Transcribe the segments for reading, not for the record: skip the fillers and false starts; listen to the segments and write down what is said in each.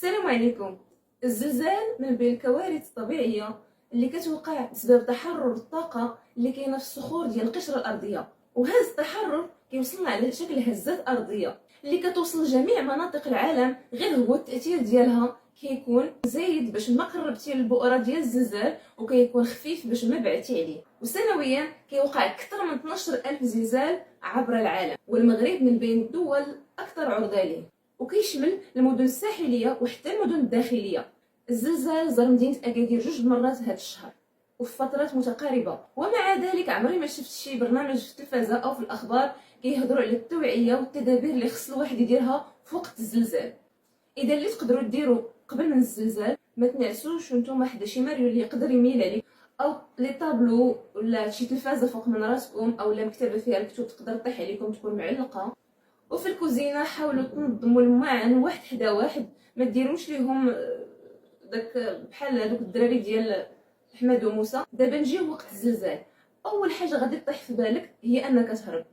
السلام عليكم. الزلزال من بين الكوارث الطبيعيه اللي كتوقع بسبب تحرر الطاقه اللي كاينه في الصخور ديال القشره الارضيه، وهذا التحرر كيوصلنا على شكل هزات ارضيه اللي كتوصل لجميع مناطق العالم. غير هو التاثير ديالها كيكون زايد باش ما قربتي للبؤره ديال الزلزال، وكيكون خفيف باش ما بعتي عليه. وسنويا كيوقع اكثر من 12000 زلزال عبر العالم، والمغرب من بين الدول اكثر عرضه ليه، وكيشمل المدن الساحليه وحتى المدن الداخليه. الزلزال زار مدينه اكادير 2 مرات هذا الشهر وفي فترات متقاربه، ومع ذلك عمري ما شفت شي برنامج في التلفازه او في الاخبار كيهضروا على التوعيه والتدابير اللي خص الواحد يديرها في وقت الزلزال. اذا اللي تقدروا ديروا قبل من الزلزال، ما تنعسوش وانتم حدا شي ماريو اللي يقدر يميل عليك، او لي طابلو ولا شي تلفازه فوق من راسكم، او لا مكتبه فيها الكتب تقدر طيح عليكم تكون معلقه. وفي الكوزينه حاولوا تنظموا الماعن واحد حدا واحد، ما ديروش ليهم داك بحال هذوك الدراري ديال احمد وموسى. دابا نجيو وقت الزلزال، اول حاجه غادي تطيح في بالك هي انك تهرب،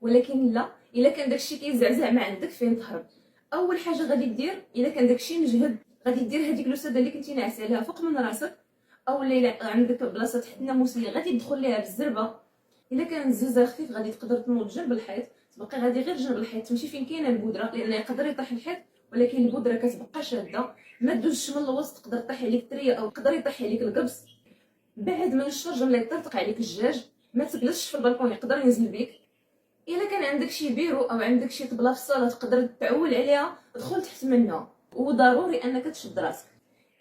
ولكن لا، الا كان داكشي كيزعزع ما عندك فين تهرب. اول حاجه غادي دير الا كان داكشي مجهد، غادي دير هذيك الوساده اللي كنتي ناعس عليها فوق من راسك، او الا عندك بلاصه تحت ناموسيه غادي تدخل ليها بالزربه. الا كان الزلزال خفيف غادي تقدر تنوض جنب الحيط، تبقى غادي غير جنب الحيط، تمشي فين كاينه البودره، لان يقدر يطيح الحيط ولكن البودره كتبقى شاده، ما دوزش من الوسط تقدر طيح عليك تريه او تقدر يطيح عليك القبص. بعد من الشرجم لا يطرطق عليك الدجاج، ما تجلسش في البالكون يقدر ينزل بيك. الا كان عندك شي بيرو او عندك شي طبله في الصاله تقدر تعول عليها، دخل تحت منها، وضروري انك تشد راسك.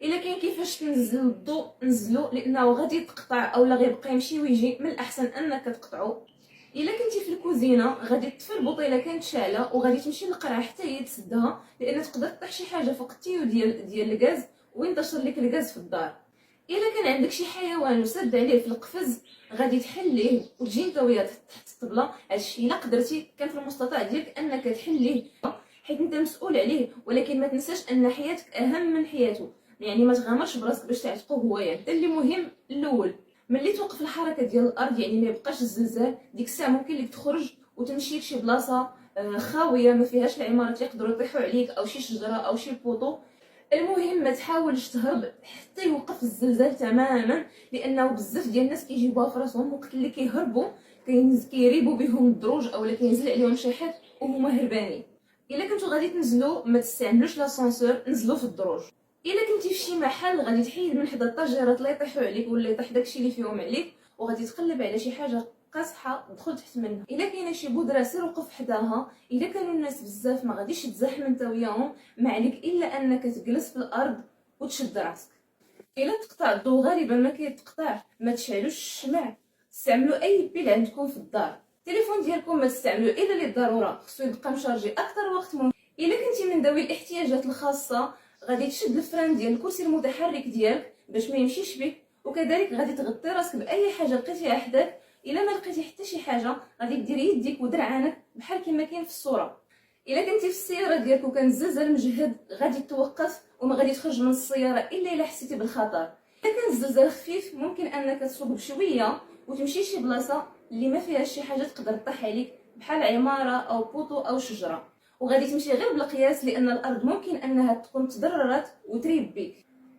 الا كاين كيفاش تنزل الضوء نزلو، لانه غادي تقطع اولا غيبقى يمشي ويجي، من الاحسن انك تقطعو. الا كنتي في الكوزينه غادي تطفي البوطيله كانت شاعله، وغادي تمشي للقرعه حتى هي تسدها، لان تقدر تطيح شي حاجه فوق التيو ديال الغاز وينتشر لك الغاز في الدار. الا كان عندك شي حيوان وسد عليه في القفز، غادي تحليه وتجي انت وياه تحت الطبله. هادشي الا قدرتي كان في المستطاع ديالك انك تحليه، حيت انت مسؤول عليه، ولكن ما تنساش ان حياتك اهم من حياته. يعني ما تغامرش براسك باش تعتقو هو. يعني ده اللي مهم. الاول ملي توقف الحركه ديال الارض، يعني ما يبقاش الزلزال، ديك الساعه ممكن لك تخرج وتمشي لشي بلاصه خاويه ما فيهاش العمارات يقدروا يطيحوا عليك، او شي شجره او شي بوطو. المهم ما تحاولش تهرب حتى يوقف الزلزال تماما، لانه بزاف ديال الناس كيجيبوها في راسهم وقت اللي كيهربوا كيريبوا بهم الدروج اولا كينزل عليهم شي حد وهما هربانين. الا كنتو غادي تنزلوا ما تستعملوش لاسانسور، نزلوا في الدروج. الا كنتي في شي محل غادي تحيد من حدا الطاجيرات لا يطيحوا عليك ولا يطيح داكشي اللي فيهم عليك، وغادي تقلب على شي حاجه قاصحه دخل تحت منها. الا كاينه شي بودره سير وقف حداها. الا كانوا الناس بزاف ما غاديش تزاحم انت وياهم، ما عليك الا انك تجلس في الارض وتشد راسك. الا تقطع الضوء، غالبا ما كيتقطع، ما تشعلوش الشمع، استعملوا اي بيل عندكم في الدار. التليفون ديالكم ما تستعملوه الا للضروره، خصو يبقى مشارجي اكثر وقت ممكن. الا كنتي من ذوي الاحتياجات الخاصه، غادي تشد الفران ديال الكرسي المتحرك ديالك باش ما يمشيش بك، وكذلك غادي تغطي راسك باي حاجه لقيتيها حداك. الا ما لقيتي حتى شي حاجه غادي ديري يديك ودرعانك بحال كما كاين في الصوره. الا كنتي في السياره ديالك وكان الزلزال مجهد، غادي توقف وما غادي تخرج من السياره الا حسيتي بالخطر. الا كان الزلزال خفيف، ممكن انك تسوق بشويه وتمشي شي بلاصه اللي ما فيهاش شي حاجه تقدر تطيح عليك، بحال عماره او بوطو او شجره، وغادي تمشي غير بالقياس، لان الارض ممكن انها تكون تضررت وتريب بك.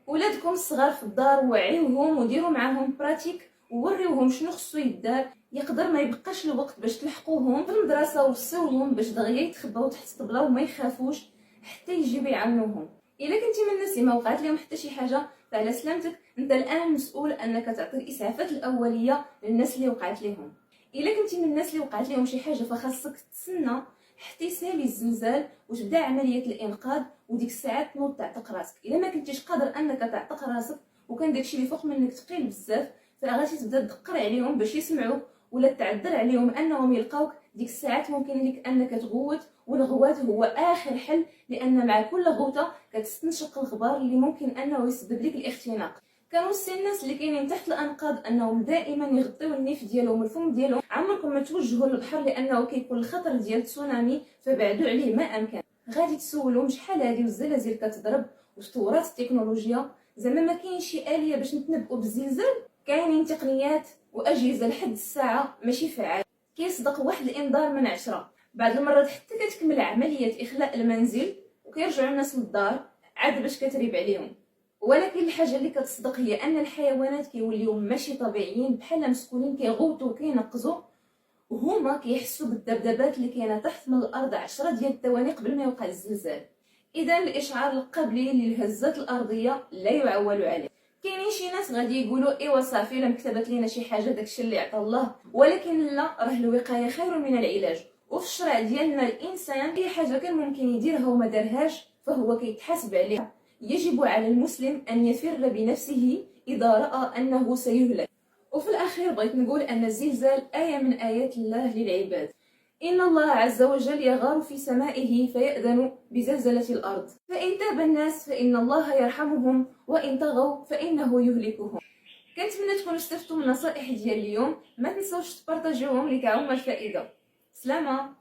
ولادكم الصغار في الدار وعيوهم وديروا معاهم براتيك ووريوهم شنو خصو يدار. يقدر ما يبقاش الوقت باش تلحقوهم في المدرسه، وصيوهم باش دغيا يتخباو تحت الطبله وما يخافوش حتى يجيو يعاونوهم. الا كنتي من الناس اللي ما وقعت لهم حتى شي حاجه، فعلى سلامتك انت الان مسؤول انك تعطي الاسعافات الاوليه للناس اللي وقعت لهم. الا كنتي من الناس اللي وقعت لهم شي حاجه، فخاصك تسنى حتى يسالي الزلزال وتبدا عمليه الانقاذ، وديك الساعات تنوض تعتق راسك. الا ما كنتيش قادر انك تعتق راسك وكان داكشي اللي فوق منك ثقيل بزاف، فغادي تبدا تدقر عليهم باش يسمعوك ولا تعذر عليهم انهم يلقاوك. ديك الساعات ممكن لك انك تغوت، والغوات هو اخر حل، لان مع كل غوته كتستنشق الغبار اللي ممكن انه يسبب لك الاختناق. كنوصي الناس اللي كاينين تحت الانقاض انهم دائما يغطيو النيف ديالهم والفم ديالهم. عمركم ما توجهوا للبحر لانه كيكون الخطر ديال التسونامي، فبعدوا عليه ما امكن. غادي تسولوا شحال هذه والزلازل كتضرب وتطورات التكنولوجيا، زعما ما كاينش شي اليه باش نتنبؤوا بالزلزال؟ كاينين تقنيات واجهزه لحد الساعه ماشي فعال، كيصدق واحد الانذار من 10. بعض المرات حتى كتكمل عمليه اخلاء المنزل وكيرجعوا الناس للدار عاد باش كتريب عليهم. ولكن الحاجه اللي كتصدق هي ان الحيوانات كيوليو ماشي طبيعيين، بحال مسكونين كيغوتوا وكينقزوا، وهما كيحسوا بالذبذبات اللي كاينه تحت من الارض 10 ديال الثواني قبل ما يوقع الزلزال. اذا الاشعار القبلي للهزات الارضيه لا يعول عليه. كاينين شي ناس غادي يقولوا ايوا صافي لا مكتبت لينا شي حاجه داكشي اللي عطا الله، ولكن لا، راه الوقايه خير من العلاج. وفي الشرع ديالنا الانسان اي حاجه كان ممكن يديرها وما دارهاش فهو كيتحاسب عليها. يجب على المسلم ان يفر بنفسه اذا راى انه سيهلك. وفي الاخير بغيت نقول ان الزلزال ايه من ايات الله للعباد. إن الله عز وجل يغار في سمائه فيأذن بزلزلة الأرض، فإن تاب الناس فإن الله يرحمهم، وإن طغوا فإنه يهلكهم. كنتمنى تكونوا استفدتوا من النصائح ديال اليوم، ما تنسوش تبارطاجيوهم لكعم الفائدة. سلامة.